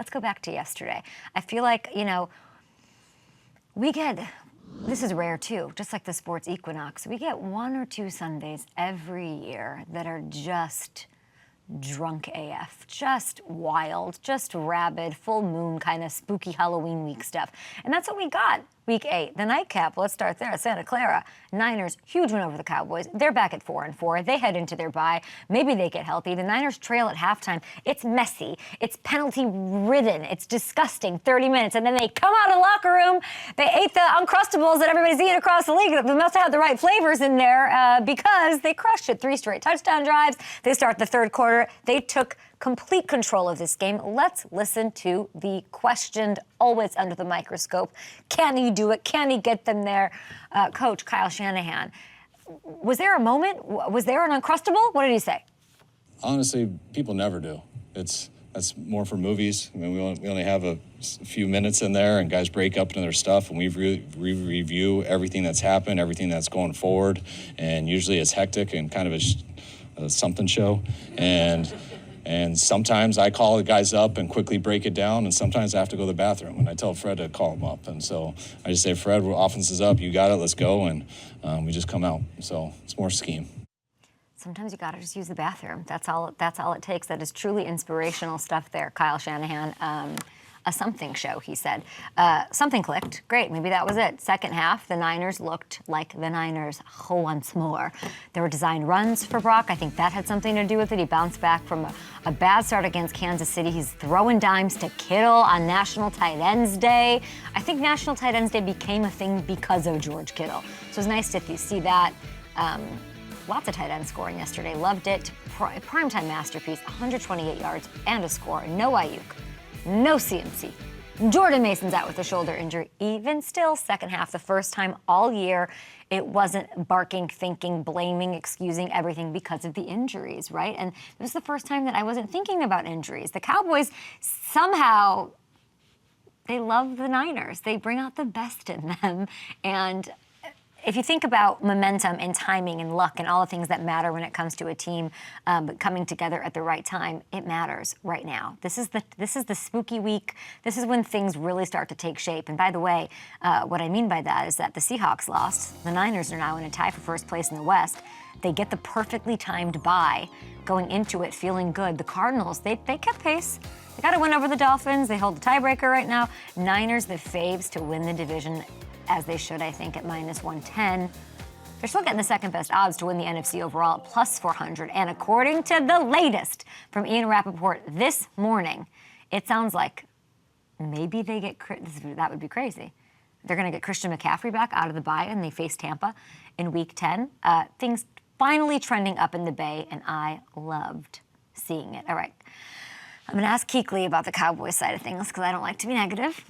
let's go back to yesterday. I feel like, this is rare too, just like the sports equinox. We get 1 or 2 Sundays every year that are just drunk AF, just wild, just rabid, full moon kind of spooky Halloween week stuff. And that's what we got. Week 8, the nightcap, let's start there. Santa Clara, Niners, huge win over the Cowboys. They're back at 4-4. They head into their bye. Maybe they get healthy. The Niners trail at halftime. It's messy. It's penalty-ridden. It's disgusting. 30 minutes. And then they come out of the locker room. They ate the Uncrustables that everybody's eating across the league. They must have had the right flavors in there because they crushed it. 3 straight touchdown drives. They start the third quarter. They took complete control of this game. Let's listen to the questioned, always under the microscope. Can he do it? Can he get them there? Coach Kyle Shanahan. Was there a moment? Was there an Uncrustable? What did he say? Honestly, people never do. That's more for movies. I mean, we only have a few minutes in there, and guys break up into their stuff, and we review everything that's happened, everything that's going forward, and usually it's hectic and kind of a something show. And sometimes I call the guys up and quickly break it down, and sometimes I have to go to the bathroom, and I tell Fred to call him up. And so I just say, Fred, offense is up, you got it, let's go, and we just come out. So it's more scheme. Sometimes you got to just use the bathroom. That's all it takes. That is truly inspirational stuff there, Kyle Shanahan. A something show, he said. Something clicked. Great, maybe that was it. Second half, the Niners looked like the Niners once more. There were designed runs for Brock. I think that had something to do with it. He bounced back from a bad start against Kansas City. He's throwing dimes to Kittle on National Tight Ends Day. I think National Tight Ends Day became a thing because of George Kittle. So it's nice to see that. Lots of tight end scoring yesterday. Loved it. Primetime masterpiece, 128 yards and a score. No Aiyuk. No CMC. Jordan Mason's out with a shoulder injury. Even still, second half, the first time all year, it wasn't barking, thinking, blaming, excusing everything because of the injuries, right? And it was the first time that I wasn't thinking about injuries. The Cowboys somehow, they love the Niners. They bring out the best in them. And if you think about momentum and timing and luck and all the things that matter when it comes to a team coming together at the right time, it matters right now. This is the spooky week. This is when things really start to take shape. And by the way, what I mean by that is that the Seahawks lost. The Niners are now in a tie for first place in the West. They get the perfectly timed bye, going into it feeling good. The Cardinals, they kept pace. They got to win over the Dolphins. They hold the tiebreaker right now. Niners, the faves to win the division, as they should, I think, at -110. They're still getting the second best odds to win the NFC overall at +400. And according to the latest from Ian Rappaport this morning, it sounds like maybe they get, that would be crazy. They're going to get Christian McCaffrey back out of the bye, and they face Tampa in Week 10. Things finally trending up in the Bay, and I loved seeing it. All right. I'm going to ask Keekly about the Cowboys side of things because I don't like to be negative.